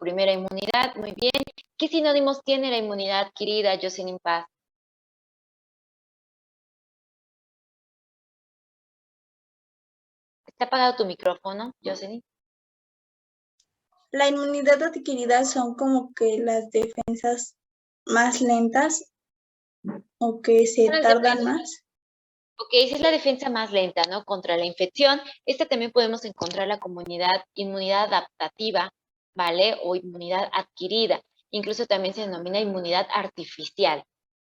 primera inmunidad, muy bien. ¿Qué sinónimos tiene la inmunidad adquirida, Jocelyn Paz? ¿Está apagado tu micrófono, Jocelyn? La inmunidad adquirida son como que las defensas más lentas o que se tardan más. Ok, esa es la defensa más lenta, ¿no? Contra la infección. Esta también podemos encontrar la inmunidad adaptativa, ¿vale? O inmunidad adquirida. Incluso también se denomina inmunidad artificial.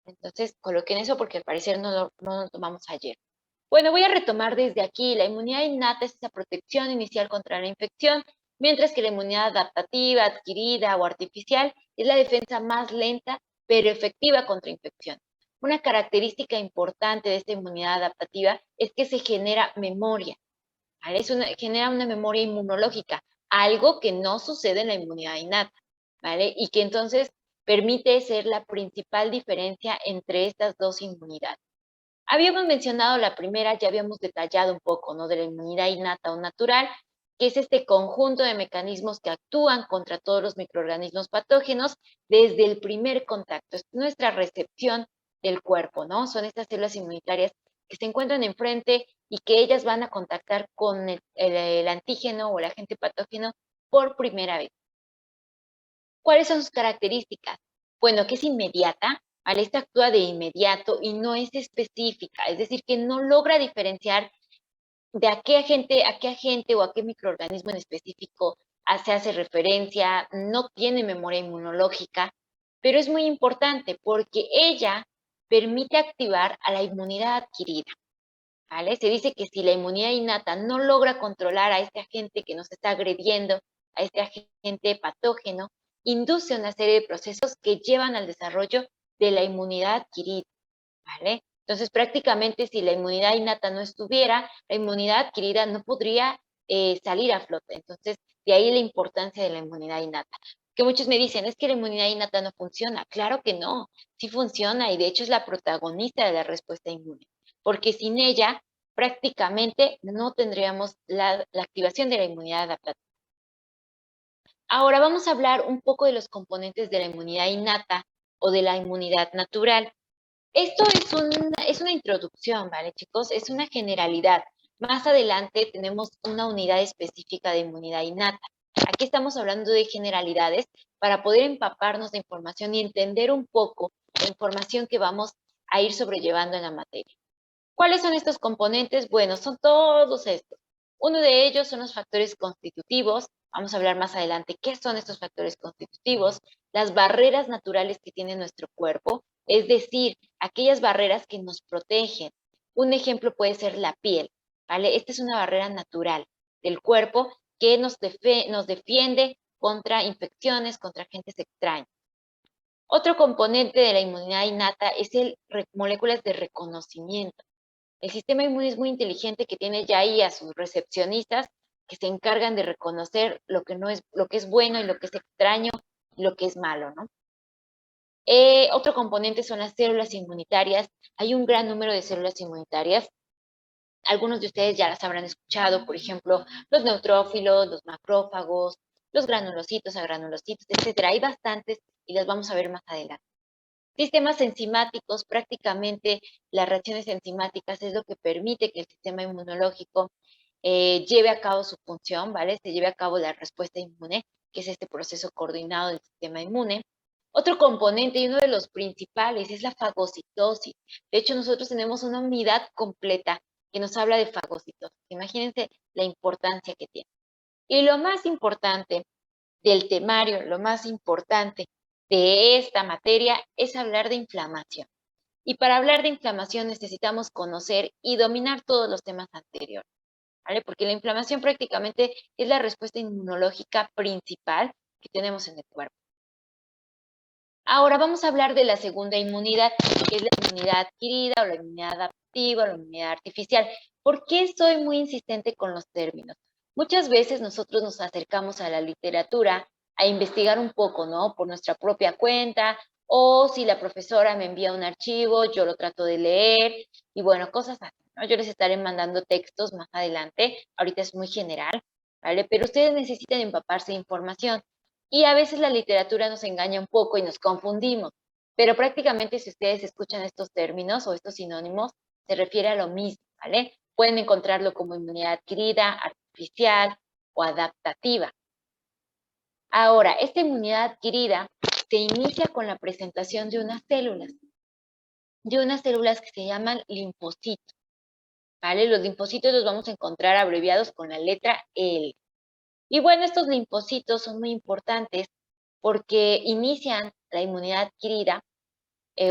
Entonces, coloquen eso porque al parecer no lo tomamos ayer. Bueno, voy a retomar desde aquí. La inmunidad innata es esa protección inicial contra la infección, mientras que la inmunidad adaptativa, adquirida o artificial es la defensa más lenta, pero efectiva contra infección. Una característica importante de esta inmunidad adaptativa es que se genera memoria, ¿vale? Genera una memoria inmunológica, algo que no sucede en la inmunidad innata, ¿vale? Y que entonces permite ser la principal diferencia entre estas dos inmunidades. Habíamos mencionado la primera, ya habíamos detallado un poco, ¿no? De la inmunidad innata o natural, que es este conjunto de mecanismos que actúan contra todos los microorganismos patógenos desde el primer contacto. Es nuestra recepción del cuerpo, ¿no? Son estas células inmunitarias que se encuentran enfrente y que ellas van a contactar con el antígeno o el agente patógeno por primera vez. ¿Cuáles son sus características? Bueno, que es inmediata, ¿vale? Esta actúa de inmediato y no es específica, es decir, que no logra diferenciar de a qué agente o a qué microorganismo en específico se hace referencia, no tiene memoria inmunológica, pero es muy importante porque ella permite activar a la inmunidad adquirida, ¿vale? Se dice que si la inmunidad innata no logra controlar a este agente que nos está agrediendo, a este agente patógeno, induce una serie de procesos que llevan al desarrollo de la inmunidad adquirida, ¿vale? Entonces, prácticamente, si la inmunidad innata no estuviera, la inmunidad adquirida no podría salir a flote. Entonces, de ahí la importancia de la inmunidad innata. Que muchos me dicen, es que la inmunidad innata no funciona. Claro que no, sí funciona y de hecho es la protagonista de la respuesta inmune. Porque sin ella, prácticamente no tendríamos la activación de la inmunidad adaptativa. Ahora vamos a hablar un poco de los componentes de la inmunidad innata o de la inmunidad natural. Esto es una introducción, ¿vale, chicos? Es una generalidad. Más adelante tenemos una unidad específica de inmunidad innata. Aquí estamos hablando de generalidades para poder empaparnos de información y entender un poco la información que vamos a ir sobrellevando en la materia. ¿Cuáles son estos componentes? Bueno, son todos estos. Uno de ellos son los factores constitutivos. Vamos a hablar más adelante qué son estos factores constitutivos, las barreras naturales que tiene nuestro cuerpo, es decir, aquellas barreras que nos protegen. Un ejemplo puede ser la piel, ¿vale? Esta es una barrera natural del cuerpo que nos defiende contra infecciones, contra agentes extraños. Otro componente de la inmunidad innata es moléculas de reconocimiento. El sistema inmune es muy inteligente que tiene ya ahí a sus recepcionistas que se encargan de reconocer lo que es bueno y lo que es extraño y lo que es malo, ¿no? Otro componente son las células inmunitarias. Hay un gran número de células inmunitarias. Algunos de ustedes ya las habrán escuchado, por ejemplo, los neutrófilos, los macrófagos, los granulocitos, agranulocitos, etcétera. Hay bastantes y las vamos a ver más adelante. Sistemas enzimáticos, prácticamente las reacciones enzimáticas es lo que permite que el sistema inmunológico lleve a cabo su función, ¿vale? Se lleve a cabo la respuesta inmune, que es este proceso coordinado del sistema inmune. Otro componente y uno de los principales es la fagocitosis. De hecho, nosotros tenemos una unidad completa que nos habla de fagocitosis. Imagínense la importancia que tiene. Y lo más importante del temario, lo más importante de esta materia es hablar de inflamación. Y para hablar de inflamación necesitamos conocer y dominar todos los temas anteriores, ¿vale? Porque la inflamación prácticamente es la respuesta inmunológica principal que tenemos en el cuerpo. Ahora vamos a hablar de la segunda inmunidad, que es la inmunidad adquirida o la inmunidad adaptativa o la inmunidad artificial. ¿Por qué soy muy insistente con los términos? Muchas veces nosotros nos acercamos a la literatura a investigar un poco, ¿no? Por nuestra propia cuenta, o si la profesora me envía un archivo, yo lo trato de leer, y bueno, cosas así, ¿no? Yo les estaré mandando textos más adelante, ahorita es muy general, ¿vale? Pero ustedes necesitan empaparse de información. Y a veces la literatura nos engaña un poco y nos confundimos, pero prácticamente si ustedes escuchan estos términos o estos sinónimos, se refiere a lo mismo, ¿vale? Pueden encontrarlo como inmunidad adquirida, artificial o adaptativa. Ahora, esta inmunidad adquirida se inicia con la presentación de unas células que se llaman linfocitos, ¿vale? Los linfocitos los vamos a encontrar abreviados con la letra L. Y bueno, estos linfocitos son muy importantes porque inician la inmunidad adquirida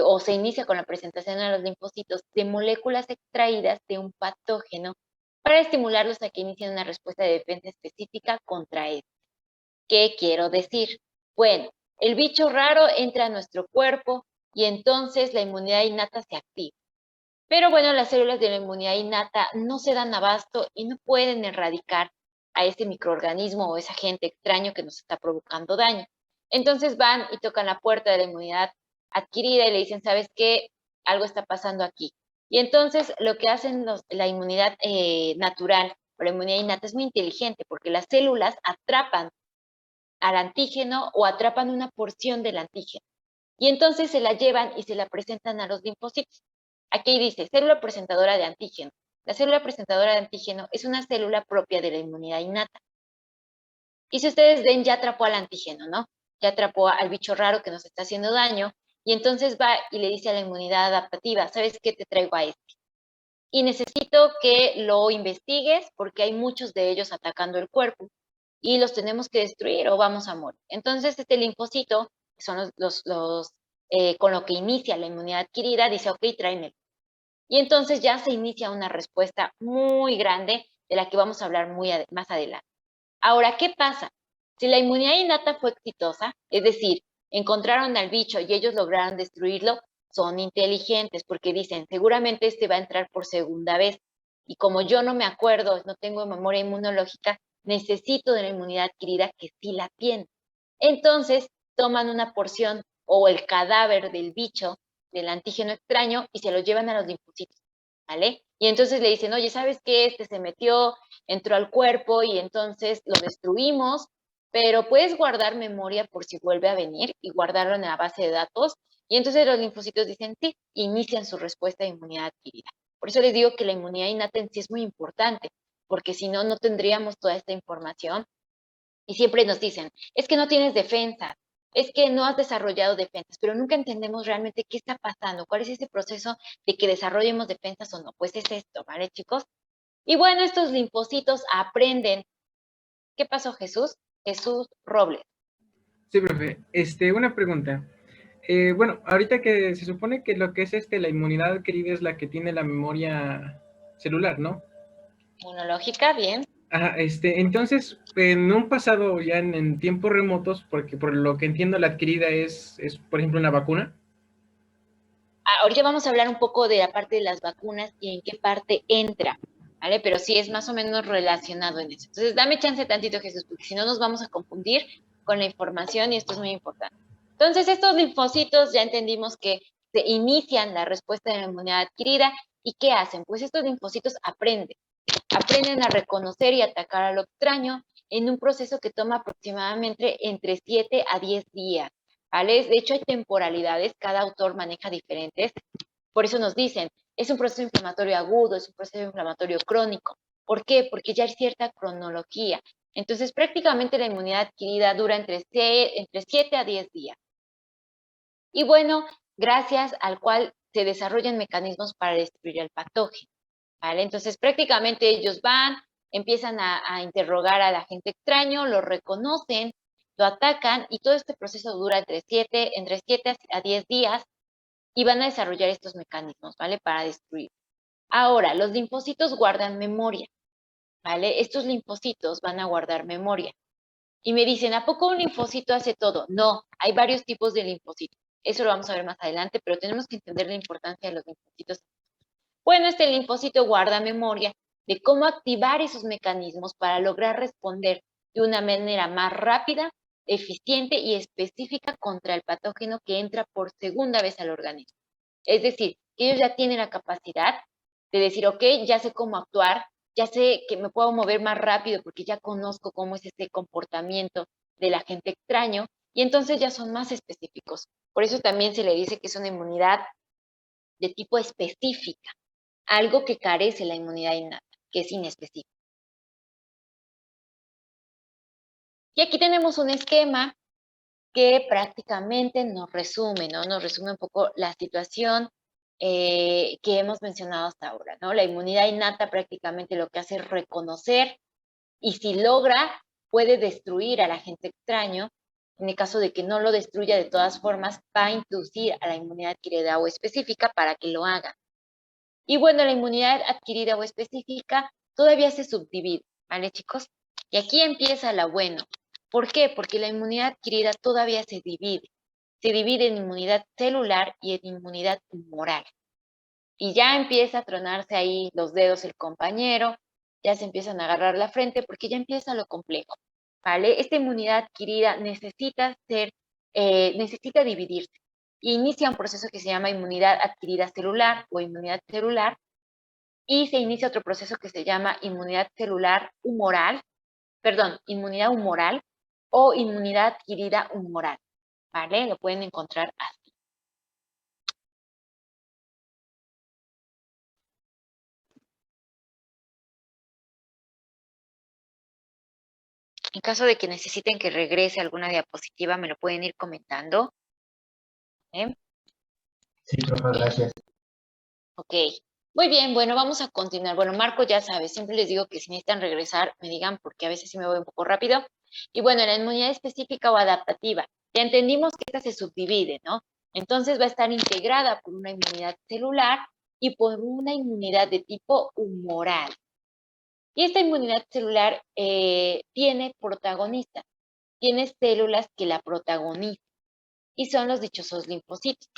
o se inicia con la presentación de los linfocitos de moléculas extraídas de un patógeno para estimularlos a que inicien una respuesta de defensa específica contra él. ¿Qué quiero decir? Bueno, el bicho raro entra a nuestro cuerpo y entonces la inmunidad innata se activa. Pero bueno, las células de la inmunidad innata no se dan abasto y no pueden erradicar a ese microorganismo o ese agente extraño que nos está provocando daño. Entonces van y tocan la puerta de la inmunidad adquirida y le dicen, ¿sabes qué? Algo está pasando aquí. Y entonces lo que hacen la inmunidad natural o la inmunidad innata es muy inteligente porque las células atrapan al antígeno o atrapan una porción del antígeno. Y entonces se la llevan y se la presentan a los linfocitos. Aquí dice, célula presentadora de antígeno. La célula presentadora de antígeno es una célula propia de la inmunidad innata. Y si ustedes ven, ya atrapó al antígeno, ¿no? Ya atrapó al bicho raro que nos está haciendo daño. Y entonces va y le dice a la inmunidad adaptativa, ¿sabes qué? Te traigo a este. Y necesito que lo investigues porque hay muchos de ellos atacando el cuerpo y los tenemos que destruir o vamos a morir. Entonces, este linfocito, que son con lo que inicia la inmunidad adquirida, dice, ok, tráeme. Y entonces ya se inicia una respuesta muy grande de la que vamos a hablar más adelante. Ahora, ¿qué pasa? Si la inmunidad innata fue exitosa, es decir, encontraron al bicho y ellos lograron destruirlo, son inteligentes porque dicen, seguramente este va a entrar por segunda vez. Y como yo no me acuerdo, no tengo memoria inmunológica, necesito de la inmunidad adquirida que sí la tiene. Entonces, toman una porción o el cadáver del bicho, del antígeno extraño, y se lo llevan a los linfocitos, ¿vale? Y entonces le dicen, oye, ¿sabes qué? Este se metió, entró al cuerpo y entonces lo destruimos, pero puedes guardar memoria por si vuelve a venir y guardarlo en la base de datos. Y entonces los linfocitos dicen sí, inician su respuesta de inmunidad adquirida. Por eso les digo que la inmunidad innata en sí es muy importante, porque si no, no tendríamos toda esta información. Y siempre nos dicen, es que no tienes defensas, es que no has desarrollado defensas, pero nunca entendemos realmente qué está pasando, cuál es ese proceso de que desarrollemos defensas o no. Pues es esto, ¿vale, chicos? Y bueno, estos linfocitos aprenden. ¿Qué pasó, Jesús? Jesús Robles. Sí, profe. Una pregunta. Bueno, ahorita que se supone que lo que es la inmunidad adquirida es la que tiene la memoria celular, ¿no? Inmunológica, bien. Ajá, entonces, en un pasado ya en tiempos remotos, porque por lo que entiendo la adquirida es, por ejemplo, una vacuna. Ahorita vamos a hablar un poco de la parte de las vacunas y en qué parte entra, ¿vale? Pero sí es más o menos relacionado en eso. Entonces, dame chance tantito, Jesús, porque si no nos vamos a confundir con la información y esto es muy importante. Entonces, estos linfocitos ya entendimos que se inician la respuesta de la inmunidad adquirida y ¿qué hacen? Pues estos linfocitos aprenden a reconocer y atacar a lo extraño en un proceso que toma aproximadamente entre 7 a 10 días. ¿Vale? De hecho, hay temporalidades, cada autor maneja diferentes. Por eso nos dicen, es un proceso inflamatorio agudo, es un proceso inflamatorio crónico. ¿Por qué? Porque ya hay cierta cronología. Entonces, prácticamente la inmunidad adquirida dura entre 7 a 10 días. Y bueno, gracias al cual se desarrollan mecanismos para destruir el patógeno. ¿Vale? Entonces, prácticamente ellos van, empiezan a interrogar al agente extraño, lo reconocen, lo atacan y todo este proceso dura entre 7 a 10 días y van a desarrollar estos mecanismos, ¿vale? Para destruir. Ahora, los linfocitos guardan memoria, ¿vale? Estos linfocitos van a guardar memoria. Y me dicen, ¿a poco un linfocito hace todo? No, hay varios tipos de linfocitos. Eso lo vamos a ver más adelante, pero tenemos que entender la importancia de los linfocitos. Bueno, este linfocito guarda memoria de cómo activar esos mecanismos para lograr responder de una manera más rápida, eficiente y específica contra el patógeno que entra por segunda vez al organismo. Es decir, que ellos ya tienen la capacidad de decir, ok, ya sé cómo actuar, ya sé que me puedo mover más rápido porque ya conozco cómo es este comportamiento del agente extraño, y entonces ya son más específicos. Por eso también se le dice que es una inmunidad de tipo específica, algo que carece la inmunidad innata, que es inespecífica. Y aquí tenemos un esquema que prácticamente nos resume, ¿no? Nos resume un poco la situación que hemos mencionado hasta ahora, ¿no? La inmunidad innata prácticamente lo que hace es reconocer y si logra, puede destruir al agente extraño. En el caso de que no lo destruya, de todas formas, va a inducir a la inmunidad adquirida o específica para que lo haga. Y bueno, la inmunidad adquirida o específica todavía se subdivide, ¿vale, chicos? Y aquí empieza la bueno. ¿Por qué? Porque la inmunidad adquirida todavía se divide. Se divide en inmunidad celular y en inmunidad humoral. Y ya empieza a tronarse ahí los dedos el compañero, ya se empiezan a agarrar la frente porque ya empieza lo complejo, ¿vale? Esta inmunidad adquirida necesita dividirse. Inicia un proceso que se llama inmunidad adquirida celular o inmunidad celular y se inicia otro proceso que se llama inmunidad celular humoral, perdón, inmunidad humoral o inmunidad adquirida humoral, ¿vale? Lo pueden encontrar así. En caso de que necesiten que regrese alguna diapositiva, me lo pueden ir comentando. ¿Eh? Sí, profe, gracias. Ok. Muy bien, bueno, vamos a continuar. Bueno, Marco ya sabe, siempre les digo que si necesitan regresar, me digan porque a veces sí me voy un poco rápido. Y bueno, la inmunidad específica o adaptativa. Ya entendimos que esta se subdivide, ¿no? Entonces va a estar integrada por una inmunidad celular y por una inmunidad de tipo humoral. Y esta inmunidad celular tiene protagonistas, tiene células que la protagonizan y son los dichosos linfocitos.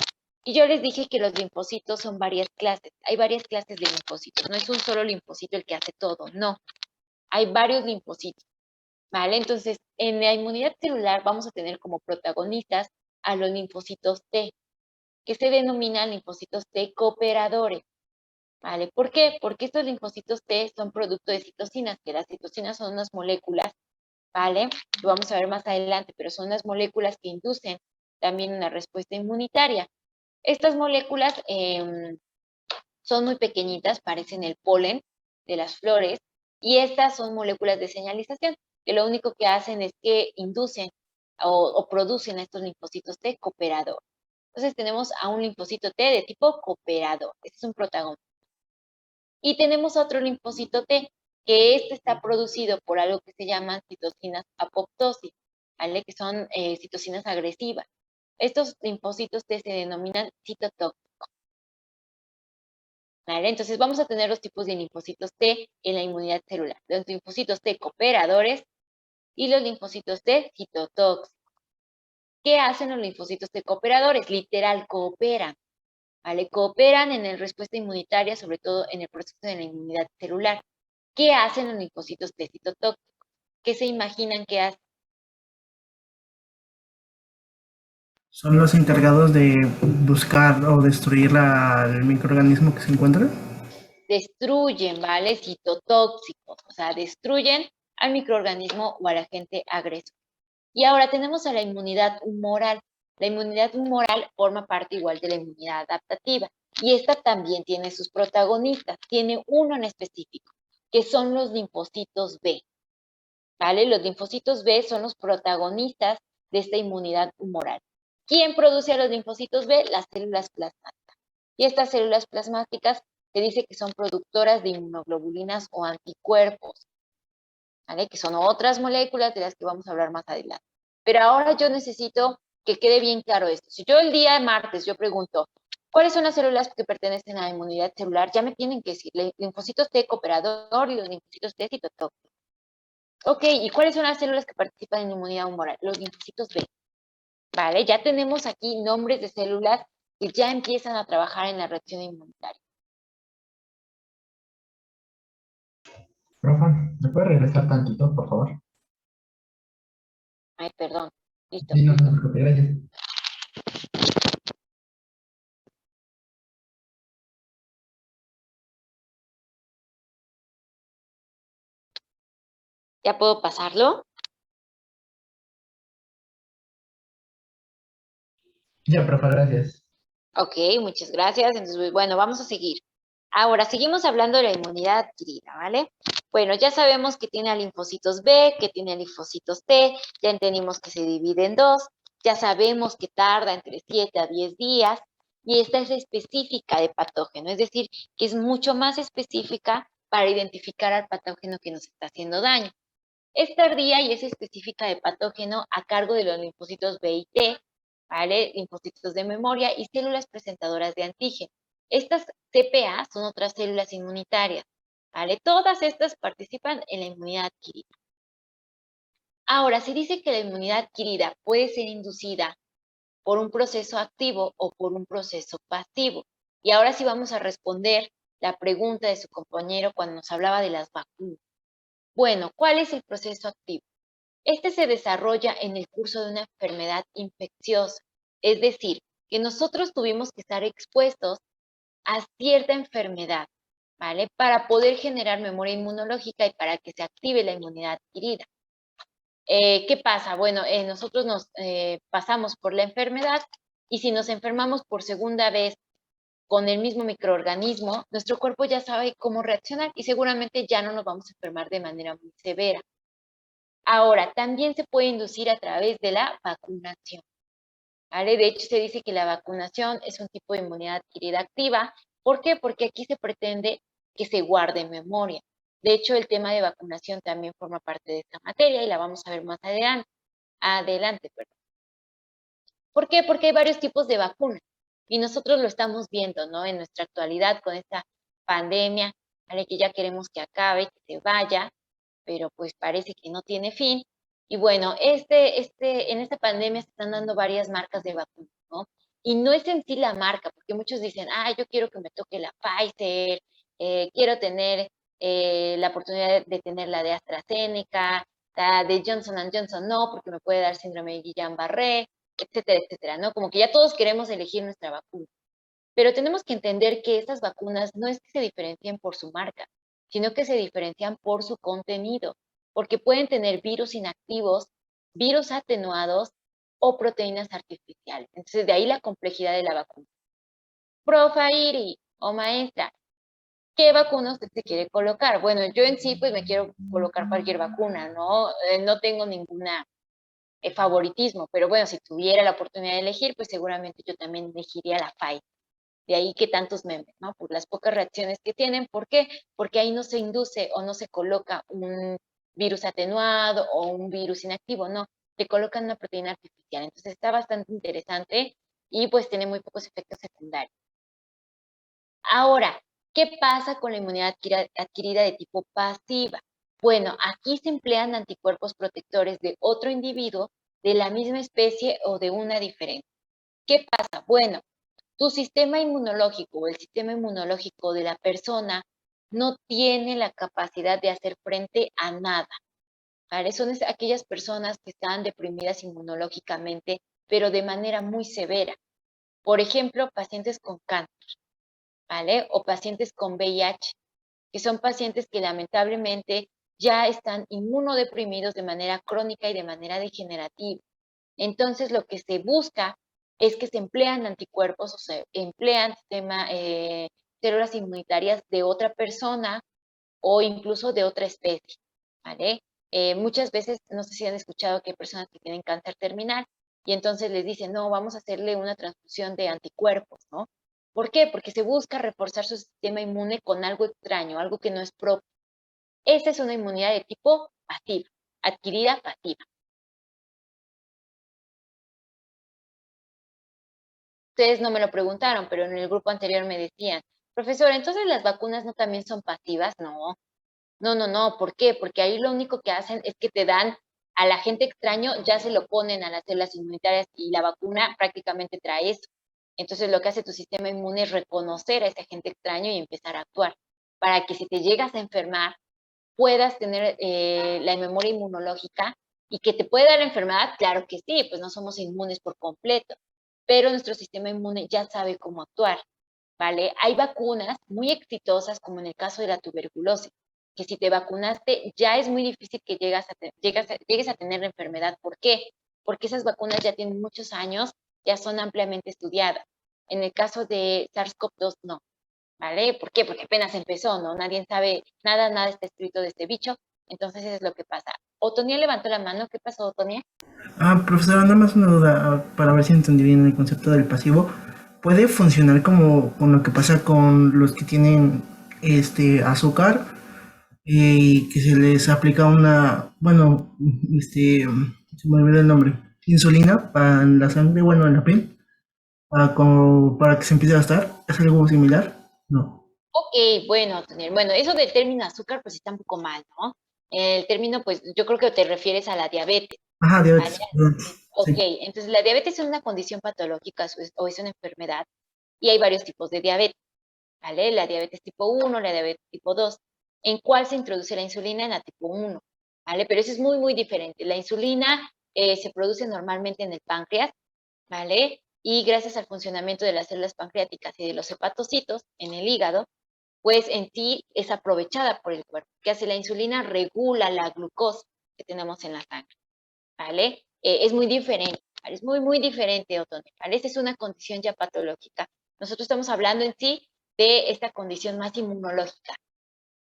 Y yo les dije que los linfocitos son varias clases, hay varias clases de linfocitos, no es un solo linfocito el que hace todo, no, hay varios linfocitos, ¿vale? Entonces, en la inmunidad celular vamos a tener como protagonistas a los linfocitos T, que se denominan linfocitos T cooperadores, ¿vale? ¿Por qué? Porque estos linfocitos T son producto de citocinas, que las citocinas son unas moléculas, ¿vale? Lo vamos a ver más adelante, pero son unas moléculas que inducen también una respuesta inmunitaria. Estas moléculas son muy pequeñitas, parecen el polen de las flores, y estas son moléculas de señalización, que lo único que hacen es que inducen o producen estos linfocitos T cooperador. Entonces tenemos a un linfocito T de tipo cooperador, este es un protagonista. Y tenemos otro linfocito T, que este está producido por algo que se llaman citocinas apoptosis, ¿vale? Que son citocinas agresivas. Estos linfocitos T se denominan citotóxicos, ¿vale? Entonces vamos a tener los tipos de linfocitos T en la inmunidad celular. Los linfocitos T cooperadores y los linfocitos T citotóxicos. ¿Qué hacen los linfocitos T cooperadores? Literal, cooperan, ¿vale? Cooperan en la respuesta inmunitaria, sobre todo en el proceso de la inmunidad celular. ¿Qué hacen los linfocitos T citotóxicos? ¿Qué se imaginan que hacen? ¿Son los encargados de buscar o destruir el microorganismo que se encuentra? Destruyen, ¿vale? Citotóxicos, o sea, destruyen al microorganismo o al agente agresor. Y ahora tenemos a la inmunidad humoral. La inmunidad humoral forma parte igual de la inmunidad adaptativa. Y esta también tiene sus protagonistas. Tiene uno en específico, que son los linfocitos B. ¿Vale? Los linfocitos B son los protagonistas de esta inmunidad humoral. ¿Quién produce a los linfocitos B? Las células plasmáticas. Y estas células plasmáticas se dice que son productoras de inmunoglobulinas o anticuerpos, ¿vale? Que son otras moléculas de las que vamos a hablar más adelante. Pero ahora yo necesito que quede bien claro esto. Si yo el día martes yo pregunto, ¿cuáles son las células que pertenecen a la inmunidad celular? Ya me tienen que decir, linfocitos T cooperador y los linfocitos T citotóxicos. Ok, ¿y cuáles son las células que participan en inmunidad humoral? Los linfocitos B. Vale, ya tenemos aquí nombres de células que ya empiezan a trabajar en la reacción inmunitaria. Profe, ¿me puede regresar tantito, por favor? Ay, perdón. Listo. Sí, no se preocupe, gracias. ¿Ya puedo pasarlo? Ya, profe, gracias. Ok, muchas gracias. Entonces, bueno, vamos a seguir. Ahora, seguimos hablando de la inmunidad adquirida, ¿vale? Bueno, ya sabemos que tiene a linfocitos B, que tiene a linfocitos T, ya entendimos que se divide en dos, ya sabemos que tarda entre 7 a 10 días, y esta es específica de patógeno, es decir, que es mucho más específica para identificar al patógeno que nos está haciendo daño. Es tardía y es específica de patógeno a cargo de los linfocitos B y T, ¿vale? Linfocitos de memoria y células presentadoras de antígeno. Estas CPA son otras células inmunitarias, ¿vale? Todas estas participan en la inmunidad adquirida. Ahora, se dice que la inmunidad adquirida puede ser inducida por un proceso activo o por un proceso pasivo. Y ahora sí vamos a responder la pregunta de su compañero cuando nos hablaba de las vacunas. Bueno, ¿cuál es el proceso activo? Este se desarrolla en el curso de una enfermedad infecciosa, es decir, que nosotros tuvimos que estar expuestos a cierta enfermedad, ¿vale? Para poder generar memoria inmunológica y para que se active la inmunidad adquirida. ¿Qué pasa? Bueno, nosotros nos pasamos por la enfermedad y si nos enfermamos por segunda vez con el mismo microorganismo, nuestro cuerpo ya sabe cómo reaccionar y seguramente ya no nos vamos a enfermar de manera muy severa. Ahora, también se puede inducir a través de la vacunación, ¿vale? De hecho, se dice que la vacunación es un tipo de inmunidad adquirida activa. ¿Por qué? Porque aquí se pretende que se guarde memoria. De hecho, el tema de vacunación también forma parte de esta materia y la vamos a ver más adelante, perdón. ¿Por qué? Porque hay varios tipos de vacunas y nosotros lo estamos viendo, ¿no? En nuestra actualidad con esta pandemia, ¿vale? Que ya queremos que acabe, que se vaya, pero pues parece que no tiene fin. Y bueno, en esta pandemia se están dando varias marcas de vacunas, ¿no? Y no es en sí la marca, porque muchos dicen, yo quiero que me toque la Pfizer, quiero tener la oportunidad de tener la de AstraZeneca, la de Johnson Johnson no, porque me puede dar síndrome de Guillain-Barré, etcétera, etcétera, ¿no? Como que ya todos queremos elegir nuestra vacuna. Pero tenemos que entender que estas vacunas no es que se diferencien por su marca, sino que se diferencian por su contenido, porque pueden tener virus inactivos, virus atenuados o proteínas artificiales. Entonces, de ahí la complejidad de la vacuna. Profa Iri o maestra, ¿qué vacuna usted se quiere colocar? Bueno, yo en sí, pues me quiero colocar cualquier vacuna, ¿no? No tengo ninguna favoritismo, pero bueno, si tuviera la oportunidad de elegir, pues seguramente yo también elegiría la Pfizer. De ahí que tantos memes, ¿no? Por las pocas reacciones que tienen. ¿Por qué? Porque ahí no se induce o no se coloca un virus atenuado o un virus inactivo, no. Le colocan una proteína artificial. Entonces está bastante interesante y pues tiene muy pocos efectos secundarios. Ahora, ¿qué pasa con la inmunidad adquirida de tipo pasiva? Bueno, aquí se emplean anticuerpos protectores de otro individuo de la misma especie o de una diferente. ¿Qué pasa? Bueno, tu sistema inmunológico o el sistema inmunológico de la persona no tiene la capacidad de hacer frente a nada, ¿vale? Son aquellas personas que están deprimidas inmunológicamente, pero de manera muy severa. Por ejemplo, pacientes con cáncer, ¿vale? O pacientes con VIH, que son pacientes que lamentablemente ya están inmunodeprimidos de manera crónica y de manera degenerativa. Entonces, lo que se busca es que se emplean anticuerpos o se emplean células inmunitarias de otra persona o incluso de otra especie, ¿vale? Muchas veces, no sé si han escuchado que hay personas que tienen cáncer terminal y entonces les dicen, no, vamos a hacerle una transfusión de anticuerpos, ¿no? ¿Por qué? Porque se busca reforzar su sistema inmune con algo extraño, algo que no es propio. Esa es una inmunidad de tipo pasiva, adquirida pasiva. Ustedes no me lo preguntaron, pero en el grupo anterior me decían, profesor, ¿entonces las vacunas no también son pasivas? No, no. ¿Por qué? Porque ahí lo único que hacen es que te dan al agente extraño, ya se lo ponen a las células inmunitarias y la vacuna prácticamente trae eso. Entonces lo que hace tu sistema inmune es reconocer a ese agente extraño y empezar a actuar para que si te llegas a enfermar puedas tener la memoria inmunológica y que te puede dar la enfermedad, claro que sí, pues no somos inmunes por completo, pero nuestro sistema inmune ya sabe cómo actuar, ¿vale? Hay vacunas muy exitosas, como en el caso de la tuberculosis, que si te vacunaste ya es muy difícil que llegues a tener la enfermedad. ¿Por qué? Porque esas vacunas ya tienen muchos años ya son ampliamente estudiadas. En el caso de SARS-CoV-2, no, ¿vale? ¿Por qué? Porque apenas empezó, ¿no? Nadie sabe, nada está escrito de este bicho, entonces eso es lo que pasa. Otonia levantó la mano, ¿qué pasó, Otonia? Profesora, nada más una duda para ver si entendí bien el concepto del pasivo. ¿Puede funcionar como con lo que pasa con los que tienen azúcar y que se les aplica una, bueno, se me olvidó el nombre, insulina para en la sangre, bueno, en la piel, para que se empiece a gastar? ¿Es algo similar? No. Ok, bueno, Otonia, bueno, eso del término azúcar, pues está un poco mal, ¿no? El término, pues yo creo que te refieres a la diabetes. Ajá, ¿Vale? diabetes, perdón. Ok, Sí. entonces la diabetes es una condición patológica o es una enfermedad y hay varios tipos de diabetes, ¿vale? La diabetes tipo 1, la diabetes tipo 2. ¿En cuál se introduce la insulina? En la tipo 1, ¿vale? Pero eso es muy diferente. La insulina se produce normalmente en el páncreas, ¿vale? Y gracias al funcionamiento de las células pancreáticas y de los hepatocitos en el hígado, pues en sí es aprovechada por el cuerpo. ¿Qué hace la insulina? Regula la glucosa que tenemos en la sangre, ¿vale? Es muy diferente, ¿vale? Es muy diferente, Otonia, ¿vale? Esa es una condición ya patológica. Nosotros estamos hablando en sí de esta condición más inmunológica.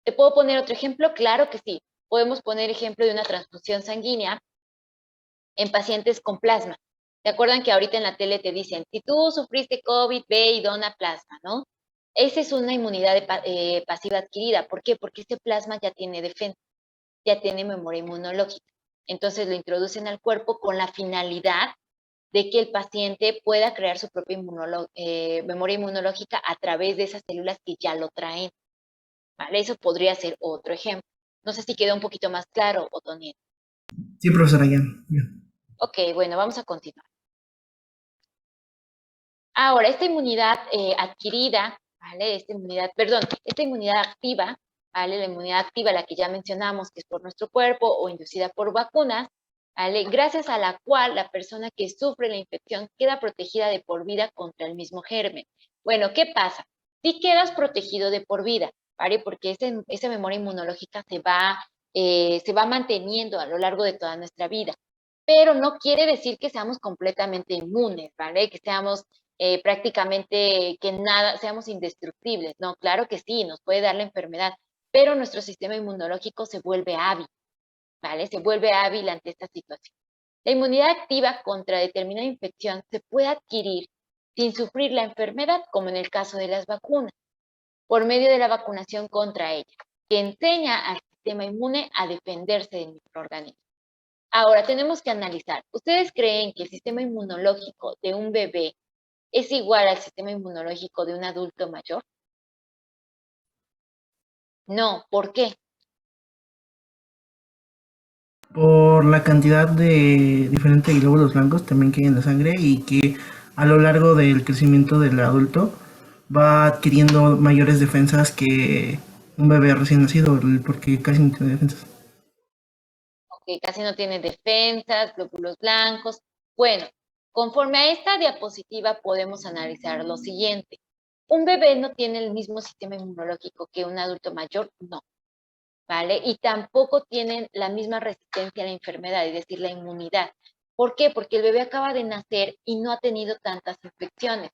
¿Te puedo poner otro ejemplo? Claro que sí. Podemos poner ejemplo de una transfusión sanguínea en pacientes con plasma. ¿Te acuerdan que ahorita en la tele te dicen, si tú sufriste COVID, ve y dona plasma, ¿no? Esa es una inmunidad pasiva adquirida. ¿Por qué? Porque este plasma ya tiene defensa, ya tiene memoria inmunológica. Entonces lo introducen al cuerpo con la finalidad de que el paciente pueda crear su propia memoria inmunológica a través de esas células que ya lo traen, ¿vale? Eso podría ser otro ejemplo. No sé si quedó un poquito más claro, Otoniel. Sí, profesora, ya. Ok, bueno, vamos a continuar. Ahora, esta inmunidad adquirida, ¿vale? Esta inmunidad activa, ¿vale? La inmunidad activa, la que ya mencionamos, que es por nuestro cuerpo o inducida por vacunas, ¿vale? Gracias a la cual la persona que sufre la infección queda protegida de por vida contra el mismo germen. Bueno, ¿qué pasa? Sí quedas protegido de por vida, ¿vale? Porque esa memoria inmunológica se va manteniendo a lo largo de toda nuestra vida. Pero no quiere decir que seamos completamente inmunes, ¿vale? Que seamos prácticamente que nada, seamos indestructibles. No, claro que sí, nos puede dar la enfermedad, pero nuestro sistema inmunológico se vuelve hábil, ¿vale? Se vuelve hábil ante esta situación. La inmunidad activa contra determinada infección se puede adquirir sin sufrir la enfermedad, como en el caso de las vacunas, por medio de la vacunación contra ella, que enseña al sistema inmune a defenderse del microorganismo. Ahora, tenemos que analizar. ¿Ustedes creen que el sistema inmunológico de un bebé es igual al sistema inmunológico de un adulto mayor? No, ¿por qué? Por la cantidad de diferentes glóbulos blancos también que hay en la sangre y que a lo largo del crecimiento del adulto va adquiriendo mayores defensas que un bebé recién nacido, porque casi no tiene defensas. Que casi no tiene defensas, glóbulos blancos. Bueno, conforme a esta diapositiva podemos analizar lo siguiente. ¿Un bebé no tiene el mismo sistema inmunológico que un adulto mayor? No, ¿vale? Y tampoco tienen la misma resistencia a la enfermedad, es decir, la inmunidad. ¿Por qué? Porque el bebé acaba de nacer y no ha tenido tantas infecciones,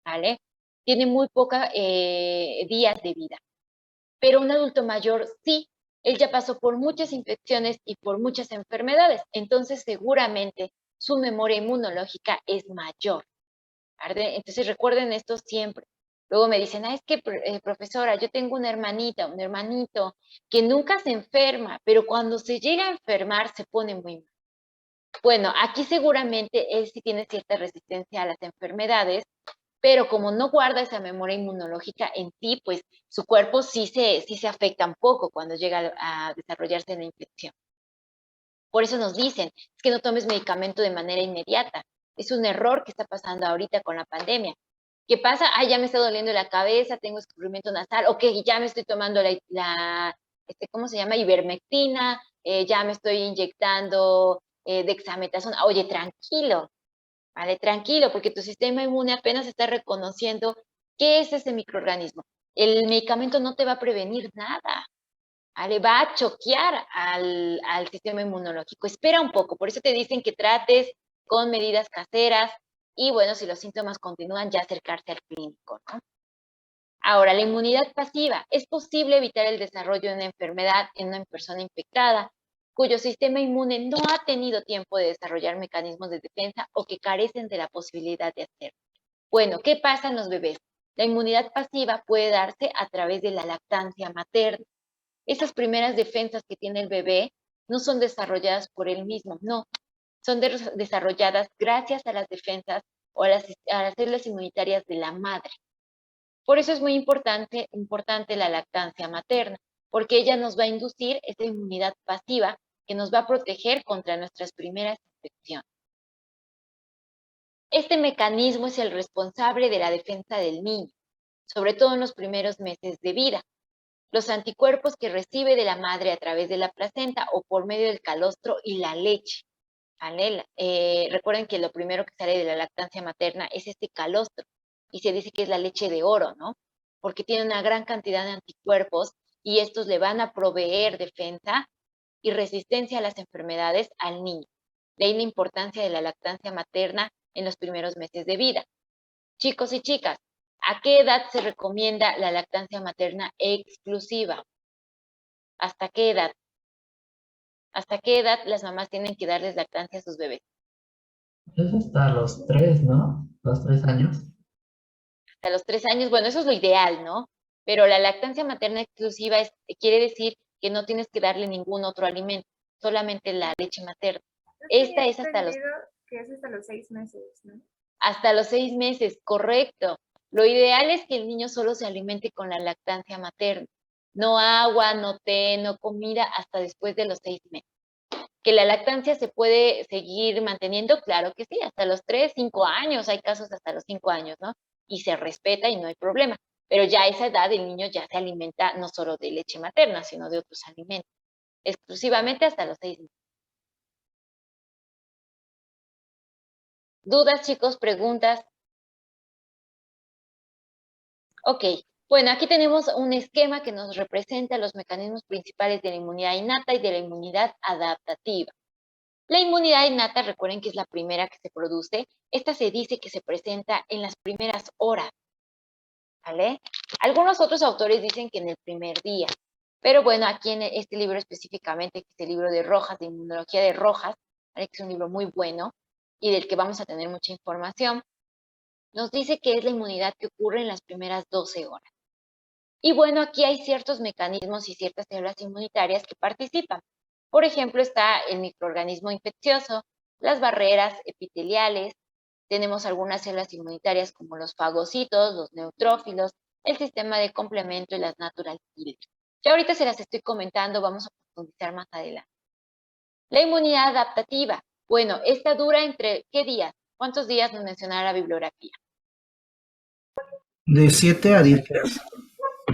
¿vale? Tiene muy pocos días de vida. Pero un adulto mayor sí, él ya pasó por muchas infecciones y por muchas enfermedades, entonces seguramente su memoria inmunológica es mayor, ¿vale? Entonces recuerden esto siempre. Luego me dicen, es que profesora, yo tengo una hermanita, un hermanito que nunca se enferma, pero cuando se llega a enfermar se pone muy mal. Bueno, aquí seguramente él sí tiene cierta resistencia a las enfermedades, pero como no guarda esa memoria inmunológica en ti, pues su cuerpo sí se afecta un poco cuando llega a desarrollarse la infección. Por eso nos dicen, es que no tomes medicamento de manera inmediata. Es un error que está pasando ahorita con la pandemia. ¿Qué pasa? Ya me está doliendo la cabeza, tengo escurrimiento nasal, ok, ya me estoy tomando ¿cómo se llama? Ivermectina, ya me estoy inyectando dexametasona. Oye, tranquilo, ¿vale? Tranquilo, porque tu sistema inmune apenas está reconociendo qué es ese microorganismo. El medicamento no te va a prevenir nada, ¿vale? Va a choquear al sistema inmunológico. Espera un poco, por eso te dicen que trates con medidas caseras, Y bueno, si los síntomas continúan, ya acercarse al clínico, ¿no? Ahora, la inmunidad pasiva. Es posible evitar el desarrollo de una enfermedad en una persona infectada cuyo sistema inmune no ha tenido tiempo de desarrollar mecanismos de defensa o que carecen de la posibilidad de hacerlo. Bueno, ¿qué pasa en los bebés? La inmunidad pasiva puede darse a través de la lactancia materna. Esas primeras defensas que tiene el bebé no son desarrolladas por él mismo, no. Son desarrolladas gracias a las defensas o a las células inmunitarias de la madre. Por eso es muy importante la lactancia materna, porque ella nos va a inducir esa inmunidad pasiva que nos va a proteger contra nuestras primeras infecciones. Este mecanismo es el responsable de la defensa del niño, sobre todo en los primeros meses de vida. Los anticuerpos que recibe de la madre a través de la placenta o por medio del calostro y la leche. ¿Vale? Recuerden que lo primero que sale de la lactancia materna es este calostro y se dice que es la leche de oro, ¿no? Porque tiene una gran cantidad de anticuerpos y estos le van a proveer defensa y resistencia a las enfermedades al niño. De ahí la importancia de la lactancia materna en los primeros meses de vida. Chicos y chicas, ¿a qué edad se recomienda la lactancia materna exclusiva? ¿Hasta qué edad? ¿Hasta qué edad las mamás tienen que darles lactancia a sus bebés? Es hasta los 3, ¿no? Los 3 años. Hasta los 3 años, bueno, eso es lo ideal, ¿no? Pero la lactancia materna exclusiva quiere decir que no tienes que darle ningún otro alimento, solamente la leche materna. Esta es hasta los... que es hasta los 6 meses, ¿no? Hasta los 6 meses, correcto. Lo ideal es que el niño solo se alimente con la lactancia materna. No agua, no té, no comida hasta después de los 6 meses. ¿Que la lactancia se puede seguir manteniendo? Claro que sí, hasta los 3, 5 años. Hay casos hasta los 5 años, ¿no? Y se respeta y no hay problema. Pero ya a esa edad el niño ya se alimenta no solo de leche materna, sino de otros alimentos. Exclusivamente hasta los 6 meses. ¿Dudas, chicos? ¿Preguntas? Ok, bueno, aquí tenemos un esquema que nos representa los mecanismos principales de la inmunidad innata y de la inmunidad adaptativa. La inmunidad innata, recuerden que es la primera que se produce. Esta se dice que se presenta en las primeras horas, ¿vale? Algunos otros autores dicen que en el primer día. Pero bueno, aquí en este libro específicamente, que es el libro de Rojas, de Inmunología de Rojas, ¿vale? Que es un libro muy bueno y del que vamos a tener mucha información, nos dice que es la inmunidad que ocurre en las primeras 12 horas. Y bueno, aquí hay ciertos mecanismos y ciertas células inmunitarias que participan. Por ejemplo, está el microorganismo infeccioso, las barreras epiteliales, tenemos algunas células inmunitarias como los fagocitos, los neutrófilos, el sistema de complemento y las natural killers. Ya ahorita se las estoy comentando, vamos a profundizar más adelante. La inmunidad adaptativa. Bueno, esta dura entre, ¿qué días? ¿Cuántos días nos mencionará la bibliografía? De 7 a 10 días.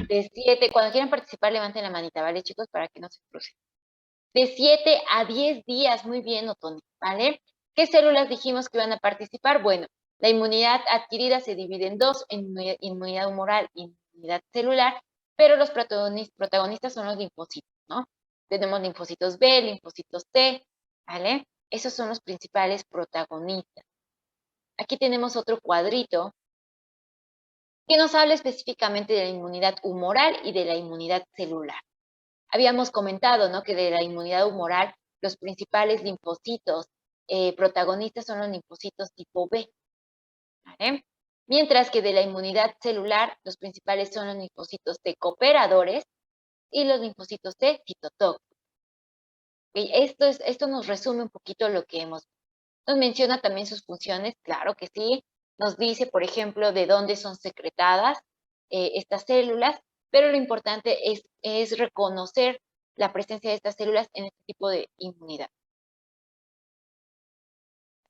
De 7, cuando quieran participar, levanten la manita, ¿vale, chicos? Para que no se crucen. De 7 a 10 días, muy bien, Otoni, ¿vale? ¿Qué células dijimos que iban a participar? Bueno, la inmunidad adquirida se divide en dos, en inmunidad humoral y inmunidad celular, pero los protagonistas son los linfocitos, ¿no? Tenemos linfocitos B, linfocitos T, ¿vale? Esos son los principales protagonistas. Aquí tenemos otro cuadrito que nos habla específicamente de la inmunidad humoral y de la inmunidad celular. Habíamos comentado, ¿no?, que de la inmunidad humoral los principales linfocitos protagonistas son los linfocitos tipo B, ¿vale? Mientras que de la inmunidad celular los principales son los linfocitos T cooperadores y los linfocitos T citotóxicos. ¿Okay? Esto nos resume un poquito lo que hemos visto. Nos menciona también sus funciones, claro que sí. Nos dice, por ejemplo, de dónde son secretadas estas células, pero lo importante es reconocer la presencia de estas células en este tipo de inmunidad.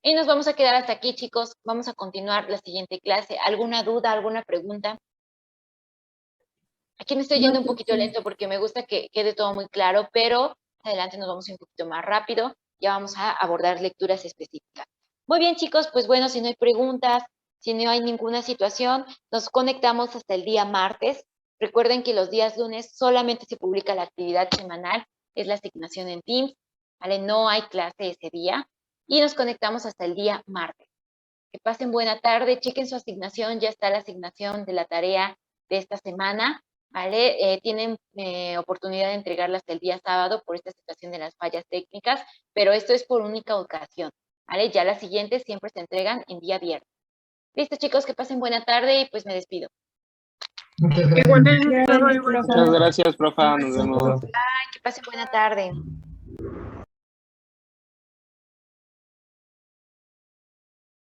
Y nos vamos a quedar hasta aquí, chicos. Vamos a continuar la siguiente clase. ¿Alguna duda, alguna pregunta? Aquí me estoy yendo un poquito lento porque me gusta que quede todo muy claro, pero adelante nos vamos un poquito más rápido. Ya vamos a abordar lecturas específicas. Muy bien, chicos, pues bueno, si no hay preguntas, si no hay ninguna situación, nos conectamos hasta el día martes. Recuerden que los días lunes solamente se publica la actividad semanal, es la asignación en Teams, ¿vale? No hay clase ese día. Y nos conectamos hasta el día martes. Que pasen buena tarde, chequen su asignación, ya está la asignación de la tarea de esta semana, ¿vale? Tienen oportunidad de entregarla hasta el día sábado por esta situación de las fallas técnicas, pero esto es por única ocasión, ¿vale? Ya las siguientes siempre se entregan en día viernes. Listo, chicos, que pasen buena tarde y pues me despido. Muchas gracias. Igualmente, Gracias, profe. Muchas gracias, profa. Nos vemos. Que pasen buena tarde.